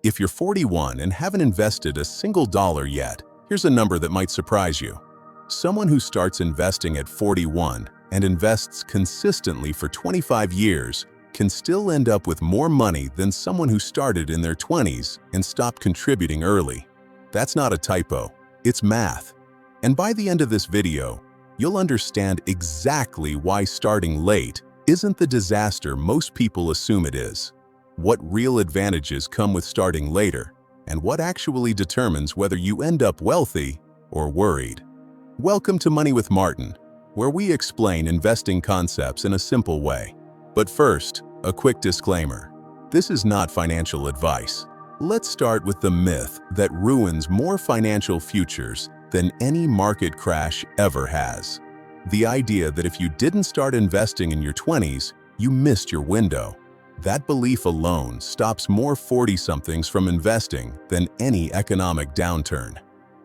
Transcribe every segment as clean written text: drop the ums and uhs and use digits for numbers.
If you're 41 and haven't invested a single dollar yet, here's a number that might surprise you. Someone who starts investing at 41 and invests consistently for 25 years can still end up with more money than someone who started in their 20s and stopped contributing early. That's not a typo, it's math. And by the end of this video, you'll understand exactly why starting late isn't the disaster most people assume it is, what real advantages come with starting later, and what actually determines whether you end up wealthy or worried. Welcome to Money with Martin, where we explain investing concepts in a simple way. But first, a quick disclaimer. This is not financial advice. Let's start with the myth that ruins more financial futures than any market crash ever has. The idea that if you didn't start investing in your 20s, you missed your window. That belief alone stops more 40-somethings from investing than any economic downturn.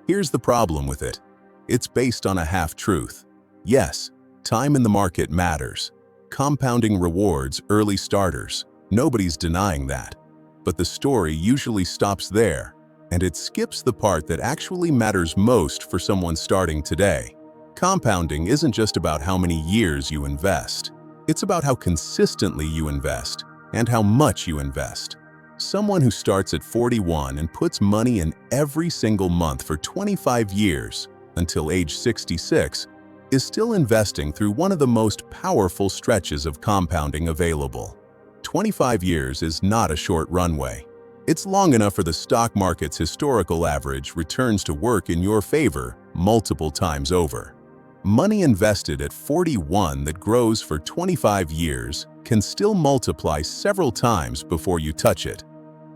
Here's the problem with it. It's based on a half-truth. Yes, time in the market matters. Compounding rewards early starters. Nobody's denying that. But the story usually stops there, and it skips the part that actually matters most for someone starting today. Compounding isn't just about how many years you invest. It's about how consistently you invest and how much you invest. Someone who starts at 41 and puts money in every single month for 25 years until age 66 is still investing through one of the most powerful stretches of compounding available. 25 years is not a short runway. It's long enough for the stock market's historical average returns to work in your favor multiple times over. Money invested at 41 that grows for 25 years can still multiply several times before you touch it.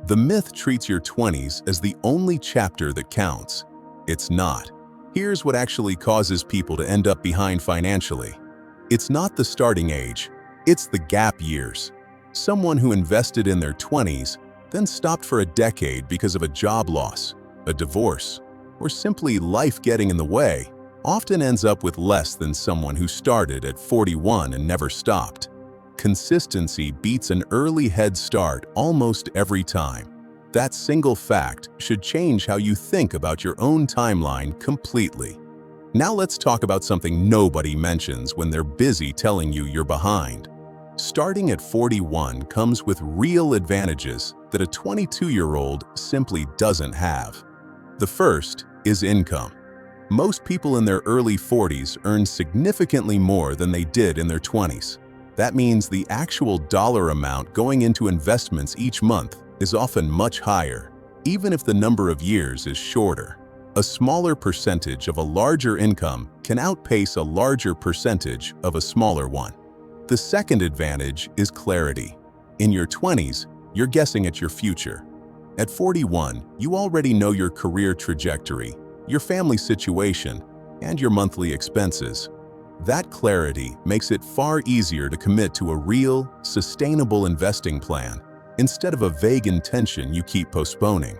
The myth treats your 20s as the only chapter that counts. It's not. Here's what actually causes people to end up behind financially. It's not the starting age, it's the gap years. Someone who invested in their 20s, then stopped for a decade because of a job loss, a divorce, or simply life getting in the way, often ends up with less than someone who started at 41 and never stopped. Consistency beats an early head start almost every time. That single fact should change how you think about your own timeline completely. Now let's talk about something nobody mentions when they're busy telling you you're behind. Starting at 41 comes with real advantages that a 22-year-old simply doesn't have. The first is income. Most people in their early 40s earn significantly more than they did in their 20s. That means the actual dollar amount going into investments each month is often much higher, even if the number of years is shorter. A smaller percentage of a larger income can outpace a larger percentage of a smaller one. The second advantage is clarity. In your 20s, you're guessing at your future. At 41, you already know your career trajectory, your family situation, and your monthly expenses. That clarity makes it far easier to commit to a real, sustainable investing plan instead of a vague intention you keep postponing.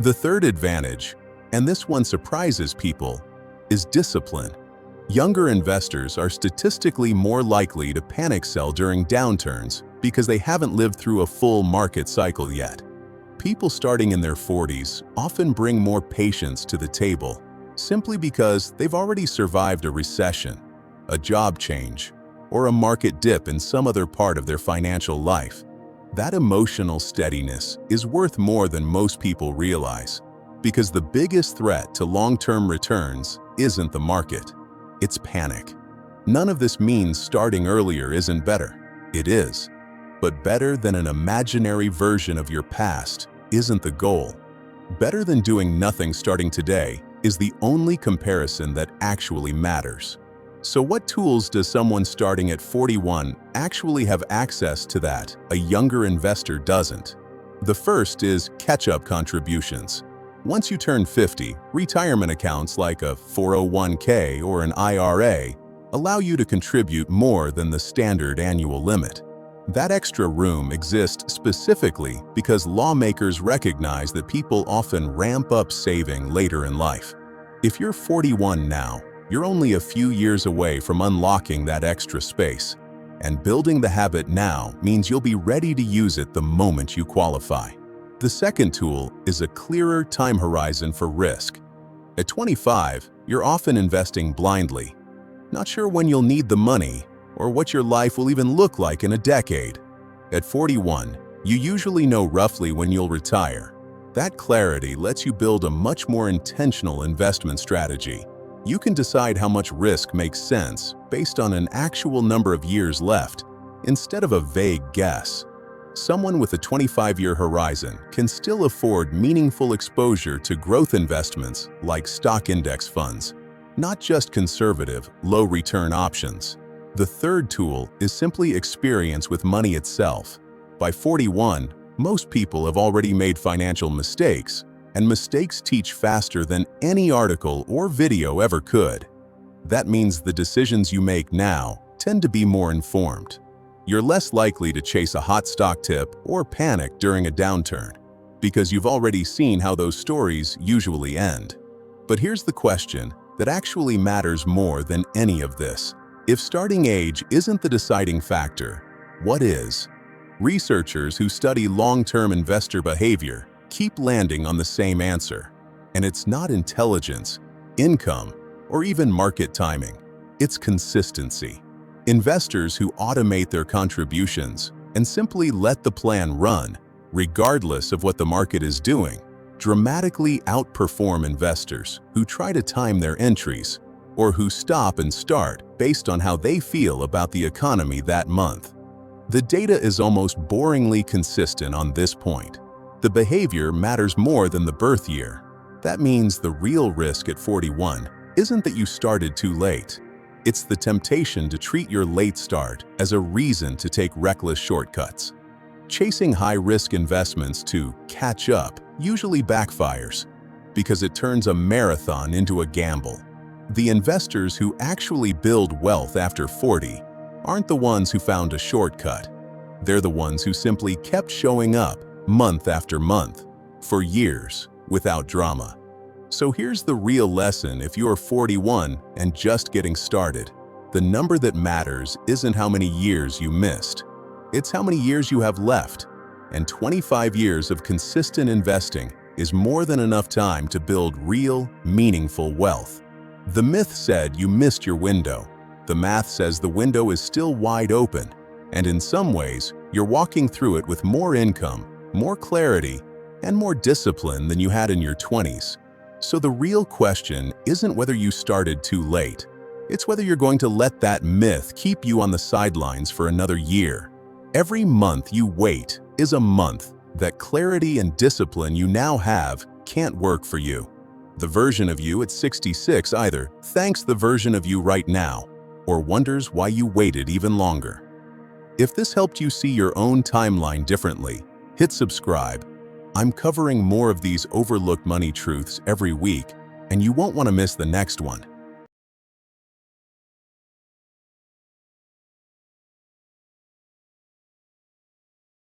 The third advantage, and this one surprises people, is discipline. Younger investors are statistically more likely to panic sell during downturns because they haven't lived through a full market cycle yet. People starting in their 40s often bring more patience to the table simply because they've already survived a recession, a job change, or a market dip in some other part of their financial life. That emotional steadiness is worth more than most people realize, because the biggest threat to long-term returns isn't the market, it's panic. None of this means starting earlier isn't better. It is. But better than an imaginary version of your past isn't the goal. Better than doing nothing starting today is the only comparison that actually matters. So what tools does someone starting at 41 actually have access to that a younger investor doesn't? The first is catch-up contributions. Once you turn 50, retirement accounts like a 401k or an IRA allow you to contribute more than the standard annual limit. That extra room exists specifically because lawmakers recognize that people often ramp up saving later in life. If you're 41 now, you're only a few years away from unlocking that extra space, and building the habit now means you'll be ready to use it the moment you qualify. The second tool is a clearer time horizon for risk. At 25, you're often investing blindly, not sure when you'll need the money or what your life will even look like in a decade. At 41, you usually know roughly when you'll retire. That clarity lets you build a much more intentional investment strategy. You can decide how much risk makes sense based on an actual number of years left, instead of a vague guess. Someone with a 25-year horizon can still afford meaningful exposure to growth investments like stock index funds, not just conservative, low-return options. The third tool is simply experience with money itself. By 41, most people have already made financial mistakes, and mistakes teach faster than any article or video ever could. That means the decisions you make now tend to be more informed. You're less likely to chase a hot stock tip or panic during a downturn, because you've already seen how those stories usually end. But here's the question that actually matters more than any of this. If starting age isn't the deciding factor, what is? Researchers who study long-term investor behavior keep landing on the same answer. And it's not intelligence, income, or even market timing. It's consistency. Investors who automate their contributions and simply let the plan run, regardless of what the market is doing, dramatically outperform investors who try to time their entries or who stop and start based on how they feel about the economy that month. The data is almost boringly consistent on this point. The behavior matters more than the birth year. That means the real risk at 41 isn't that you started too late. It's the temptation to treat your late start as a reason to take reckless shortcuts. Chasing high-risk investments to catch up usually backfires because it turns a marathon into a gamble. The investors who actually build wealth after 40 aren't the ones who found a shortcut. They're the ones who simply kept showing up month after month for years without drama. So here's the real lesson if you're 41 and just getting started. The number that matters isn't how many years you missed. It's how many years you have left. And 25 years of consistent investing is more than enough time to build real, meaningful wealth. The myth said you missed your window. The math says the window is still wide open. And in some ways, you're walking through it with more income, more clarity, and more discipline than you had in your 20s. So the real question isn't whether you started too late. It's whether you're going to let that myth keep you on the sidelines for another year. Every month you wait is a month that clarity and discipline you now have can't work for you. The version of you at 66 either thanks the version of you right now or wonders why you waited even longer. If this helped you see your own timeline differently, hit subscribe. I'm covering more of these overlooked money truths every week, and you won't want to miss the next one.